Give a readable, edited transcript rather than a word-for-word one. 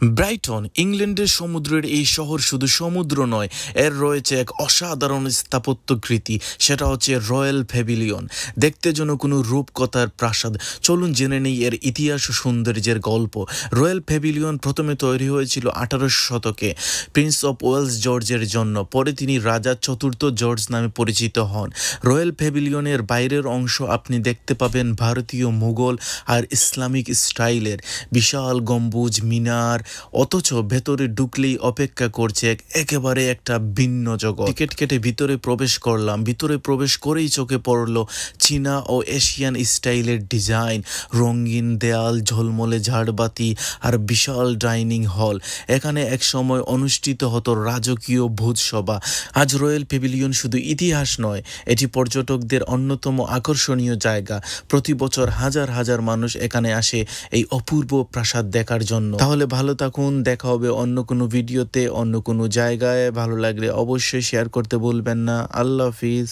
Brighton ইংল্যান্ডের সমুদ্রের এই শহর শুধু সমুদ্র নয়, এর রয়েছে এক অসাধারণ স্থাপত্যকৃতি, সেটা হচ্ছে রয়্যাল প্যাভিলিয়ন। দেখতে যেন কোনো রূপকথার প্রাসাদ। চলুন জেনে নেই এর ইতিহাস ও সৌন্দর্যের গল্প। রয়্যাল প্যাভিলিয়ন প্রথমে তৈরি হয়েছিল 1800 শতকে প্রিন্স অফ ওয়েলস জর্জের জন্য, পরে তিনি রাজা চতুর্থ জর্জ নামে পরিচিত হন। রয়্যাল প্যাভিলিয়নের বাইরের অংশ আপনি দেখতে পাবেন ভারতীয়, মুঘল আর ইসলামিক স্টাইলের বিশাল গম্বুজ, মিনার, অথচ ভেতরে ঢুকলেই অপেক্ষা করছে একেবারে একটা ভিন্ন জগৎ। টিকিট কেটে ভিতরে প্রবেশ করলাম। ভিতরে প্রবেশ করেই চোখে পড়লো চীনা ও এশিয়ান স্টাইলের ডিজাইন, রঙিন দেয়াল, ঝলমলে ঝাড়বাতি আর বিশাল ডাইনিং হল। এখানে এক সময় অনুষ্ঠিত হতো রাজকীয় ভোজসভা। আজ রয়্যাল প্যাভিলিয়ন শুধু ইতিহাস নয়, এটি পর্যটকদের অন্যতম আকর্ষণীয় জায়গা। প্রতি বছর হাজার হাজার মানুষ এখানে আসে এই অপূর্ব প্রাসাদ দেখার জন্য। তাহলে ভালো থাকুন, দেখা হবে অন্য কোনো ভিডিওতে, অন্য কোনো জায়গায়। ভালো লাগলে অবশ্যই শেয়ার করতে ভুলবেন না। আল্লাহ হাফিজ।